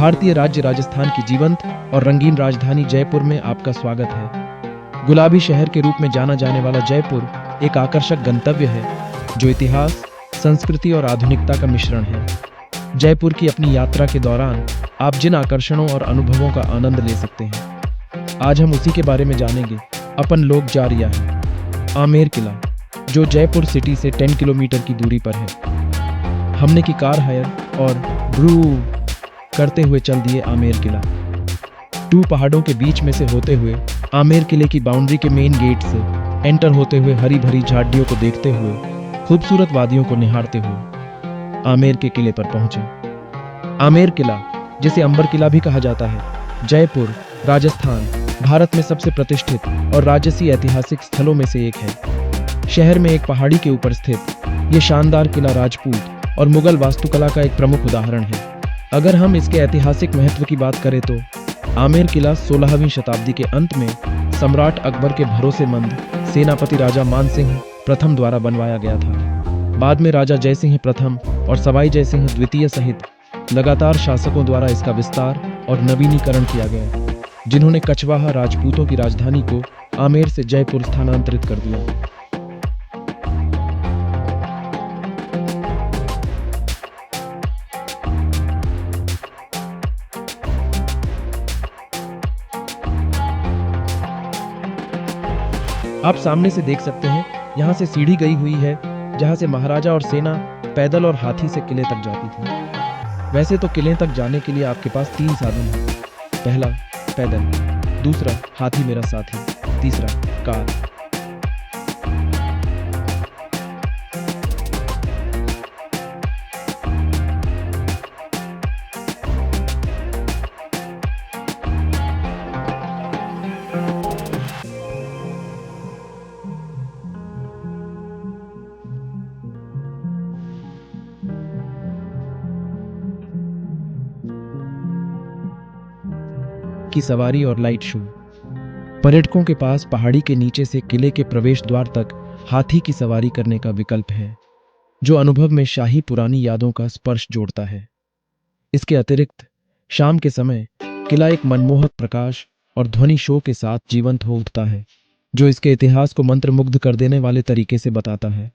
भारतीय राज्य राजस्थान की जीवंत और रंगीन राजधानी जयपुर में आपका स्वागत है। गुलाबी शहर के रूप में जाना जाने वाला जयपुर एक आकर्षक गंतव्य है जो इतिहास, संस्कृति और आधुनिकता का मिश्रण है। जयपुर की अपनी यात्रा के दौरान आप जिन आकर्षणों और अनुभवों का आनंद ले सकते हैं, आज हम उसी के बारे में जानेंगे। अपन लोग जा रिया है आमेर किला, जो जयपुर सिटी से 10 किलोमीटर की दूरी पर है। हमने की कार हायर और ब्रू करते हुए चल दिए आमेर किला। पहाड़ों के बीच में से होते हुए आमेर किले की बाउंड्री के मेन गेट से एंटर होते हुए हरी भरी झाड़ियों को देखते हुए खूबसूरत वादियों को निहारते हुए आमेर के किले पर पहुंचे। आमेर किला, जिसे अंबर किला भी कहा जाता है, जयपुर, राजस्थान, भारत में सबसे प्रतिष्ठित और राजसी ऐतिहासिक स्थलों में से एक है। शहर में एक पहाड़ी के ऊपर स्थित ये शानदार किला राजपूत और मुगल वास्तुकला का एक प्रमुख उदाहरण है। अगर हम इसके ऐतिहासिक महत्व की बात करें तो आमेर किला 16वीं शताब्दी के अंत में सम्राट अकबर के भरोसेमंद सेनापति राजा मानसिंह प्रथम द्वारा बनवाया गया था। बाद में राजा जयसिंह प्रथम और सवाई जयसिंह द्वितीय सहित लगातार शासकों द्वारा इसका विस्तार और नवीनीकरण किया गया, जिन्होंने कछवाहा राजपूतों की राजधानी को आमेर से जयपुर स्थानांतरित कर दिया। आप सामने से देख सकते हैं, यहाँ से सीढ़ी गई हुई है जहाँ से महाराजा और सेना पैदल और हाथी से किले तक जाती थी। वैसे तो किले तक जाने के लिए आपके पास 3 साधन हैं। पहला पैदल, दूसरा हाथी मेरा साथी, तीसरा कार। की सवारी और लाइट शो। पर्यटकों के पास पहाड़ी के नीचे से किले के प्रवेश द्वार तक हाथी की सवारी करने का विकल्प है, जो अनुभव में शाही पुरानी यादों का स्पर्श जोड़ता है। इसके अतिरिक्त शाम के समय किला एक मनमोहक प्रकाश और ध्वनि शो के साथ जीवंत हो उठता है, जो इसके इतिहास को मंत्रमुग्ध कर देने वाले तरीके से बताता है।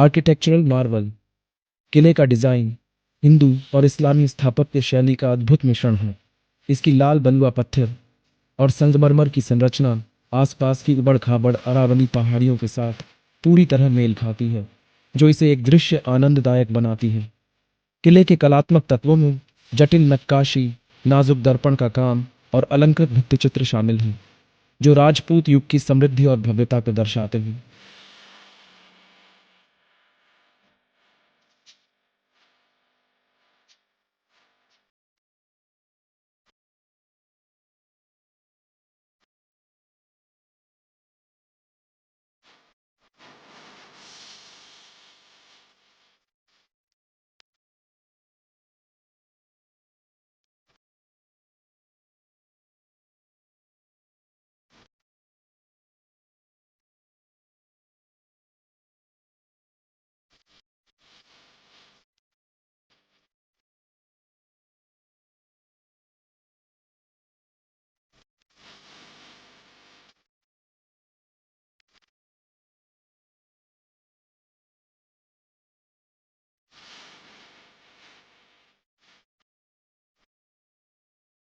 Architectural Marvel. किले का डिजाइन हिंदू और इस्लामी स्थापत्य शैली का अद्भुत मिश्रण है। इसकी लाल बलुआ पत्थर और संगमरमर की संरचना आसपास की उबड़ खाबड़ अरावली पहाड़ियों के साथ पूरी तरह मेल खाती है, जो इसे एक दृश्य आनंददायक बनाती है। किले के कलात्मक तत्वों में जटिल नक्काशी, नाजुक दर्पण का काम और अलंकृत भित्तिचित्र शामिल हैं, जो राजपूत युग की समृद्धि और भव्यता को दर्शाते हैं।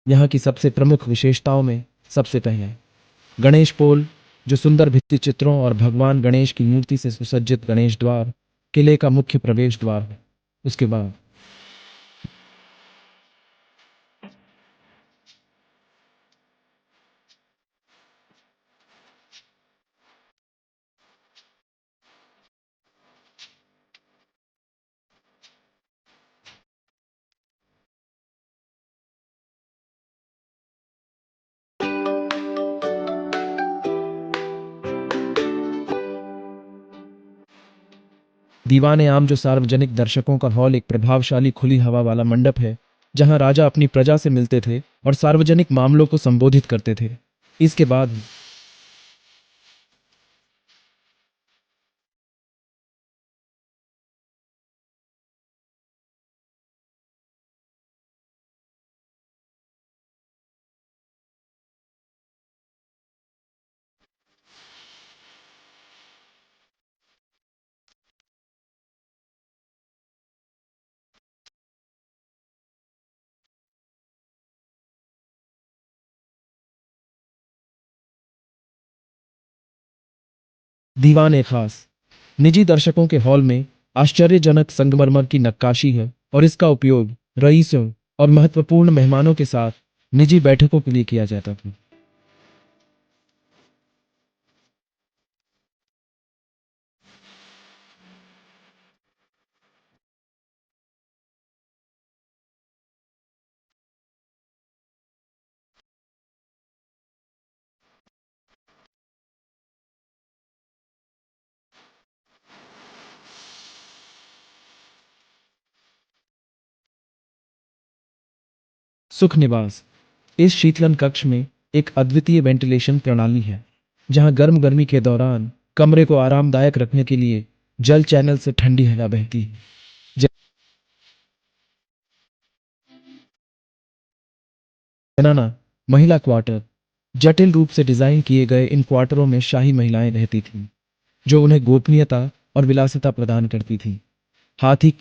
यहाँ की सबसे प्रमुख विशेषताओं में सबसे पहले गणेश पोल, जो सुंदर भित्ति चित्रों और भगवान गणेश की मूर्ति से सुसज्जित गणेश द्वार किले का मुख्य प्रवेश द्वार है। उसके बाद दीवाने आम, जो सार्वजनिक दर्शकों का हॉल, एक प्रभावशाली खुली हवा वाला मंडप है जहां राजा अपनी प्रजा से मिलते थे और सार्वजनिक मामलों को संबोधित करते थे। इसके बाद दीवान ए खास, निजी दर्शकों के हॉल में आश्चर्यजनक संगमरमर की नक्काशी है और इसका उपयोग रईसों और महत्वपूर्ण मेहमानों के साथ निजी बैठकों के लिए किया जाता था। सुख निवास, इस शीतलन कक्ष में एक अद्वितीय वेंटिलेशन प्रणाली है, जहां गर्म गर्मी के दौरान कमरे को आरामदायक रखने के लिए जल चैनल से ठंडी हवा बहती है। जनाना महिला क्वार्टर, जटिल रूप से डिजाइन किए गए इन क्वार्टरों में शाही महिलाएं रहती थीं, जो उन्हें गोपनीयता और विलासिता प्रदान करती थीं। हाथी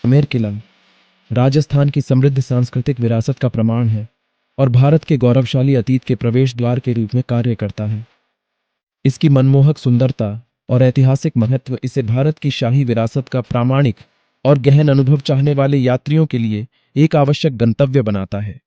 आमेर किला राजस्थान की समृद्ध सांस्कृतिक विरासत का प्रमाण है और भारत के गौरवशाली अतीत के प्रवेश द्वार के रूप में कार्य करता है। इसकी मनमोहक सुंदरता और ऐतिहासिक महत्व इसे भारत की शाही विरासत का प्रामाणिक और गहन अनुभव चाहने वाले यात्रियों के लिए एक आवश्यक गंतव्य बनाता है।